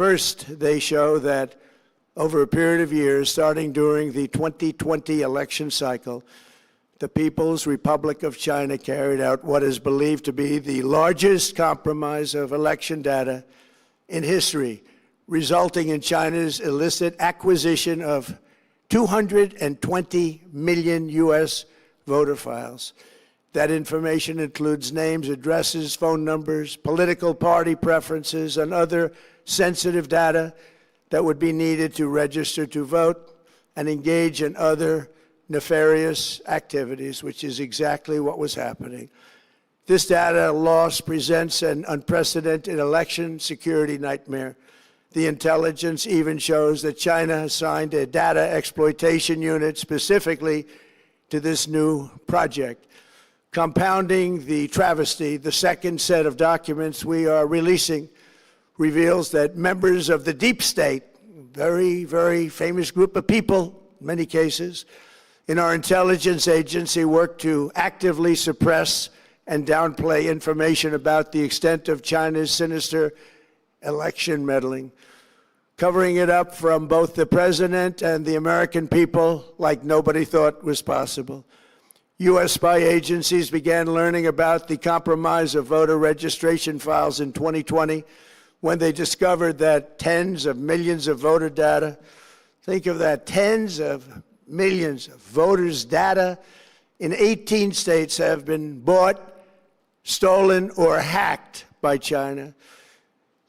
First, they show that over a period of years, starting during the 2020 election cycle, the People's Republic of China carried out what is believed to be the largest compromise of election data in history, resulting in China's illicit acquisition of 220 million U.S. voter files. That information includes names, addresses, phone numbers, political party preferences, and other sensitive data that would be needed to register to vote and engage in other nefarious activities, which is exactly what was happening. This data loss presents an unprecedented election security nightmare. The intelligence even shows that China assigned a data exploitation unit specifically to this new project. Compounding the travesty, the second set of documents we are releasing reveals that members of the deep state, very, very famous group of people, in many cases, in our intelligence agency work to actively suppress and downplay information about the extent of China's sinister election meddling, covering it up from both the president and the American people like nobody thought was possible. U.S. spy agencies began learning about the compromise of voter registration files in 2020 when they discovered that tens of millions of voter data, think of that, tens of millions of voters' data in 18 states have been bought, stolen, or hacked by China.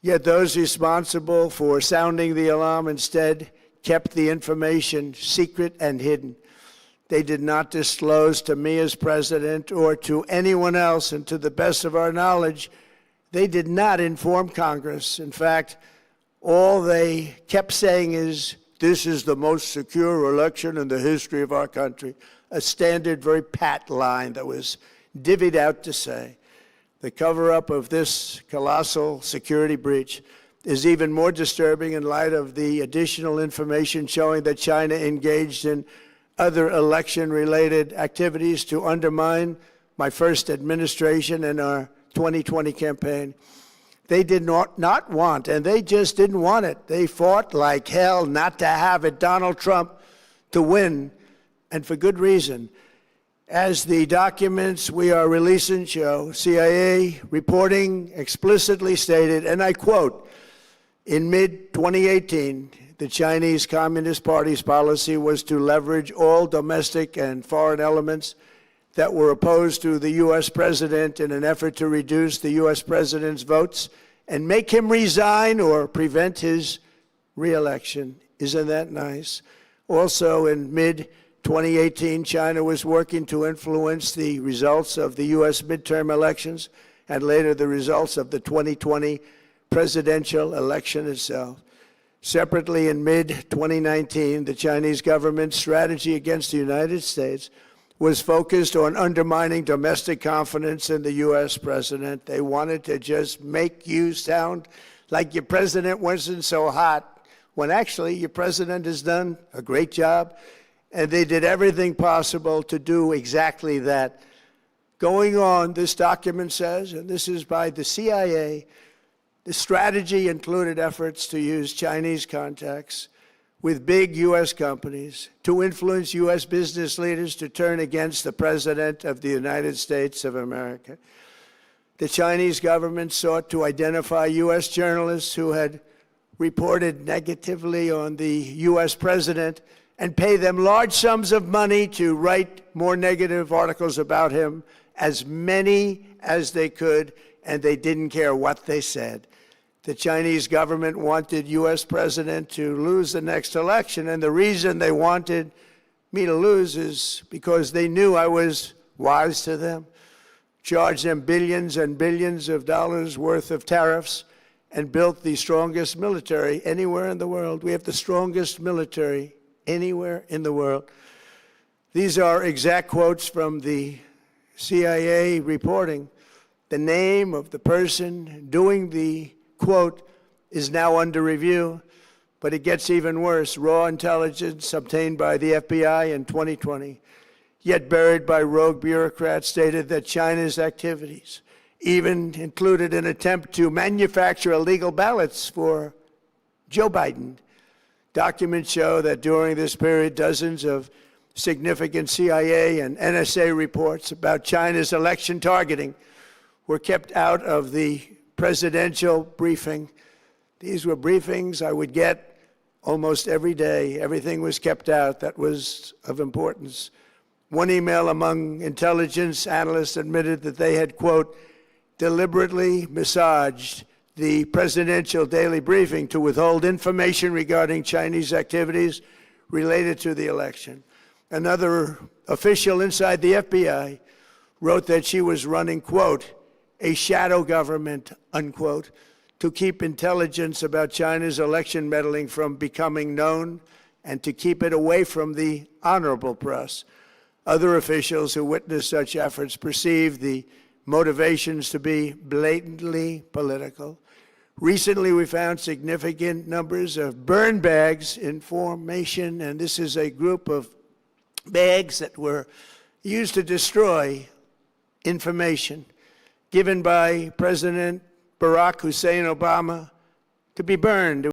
Yet those responsible for sounding the alarm instead kept the information secret and hidden. They did not disclose to me as president or to anyone else, and to the best of our knowledge, they did not inform Congress. In fact, all they kept saying is, this is the most secure election in the history of our country, a standard, very pat line that was divvied out to say. The cover-up of this colossal security breach is even more disturbing in light of the additional information showing that China engaged in other election-related activities to undermine my first administration and our 2020 campaign. They did not want, and they just didn't want it. They fought like hell not to have it, Donald Trump, to win, and for good reason. As the documents we are releasing show, CIA reporting explicitly stated, and I quote, in mid-2018, the Chinese Communist Party's policy was to leverage all domestic and foreign elements that were opposed to the U.S. president in an effort to reduce the U.S. president's votes and make him resign or prevent his re-election. Isn't that nice? Also, in mid-2018, China was working to influence the results of the U.S. midterm elections and later the results of the 2020 presidential election itself. Separately, in mid-2019, the Chinese government's strategy against the United States was focused on undermining domestic confidence in the U.S. president. They wanted to just make you sound like your president wasn't so hot, when actually your president has done a great job, and they did everything possible to do exactly that. Going on, this document says, and this is by the CIA, the strategy included efforts to use Chinese contacts with big U.S. companies to influence U.S. business leaders to turn against the President of the United States of America. The Chinese government sought to identify U.S. journalists who had reported negatively on the U.S. president and pay them large sums of money to write more negative articles about him, as many as they could, and they didn't care what they said. The Chinese government wanted U.S. president to lose the next election, and the reason they wanted me to lose is because they knew I was wise to them, charged them billions and billions of dollars worth of tariffs, and built the strongest military anywhere in the world. We have the strongest military anywhere in the world. These are exact quotes from the CIA reporting. The name of the person doing the quote is now under review, but it gets even worse. Raw intelligence obtained by the FBI in 2020, yet buried by rogue bureaucrats, stated that China's activities even included an attempt to manufacture illegal ballots for Joe Biden. Documents show that during this period, dozens of significant CIA and NSA reports about China's election targeting were kept out of the presidential briefing. These were briefings I would get almost every day. Everything was kept out that was of importance. One email among intelligence analysts admitted that they had, quote, deliberately massaged the presidential daily briefing to withhold information regarding Chinese activities related to the election. Another official inside the FBI wrote that she was running, quote, a shadow government, unquote, to keep intelligence about China's election meddling from becoming known and to keep it away from the honorable press. Other officials who witnessed such efforts perceived the motivations to be blatantly political. Recently, we found significant numbers of burn bags in formation, and this is a group of bags that were used to destroy information given by President Barack Hussein Obama to be burned.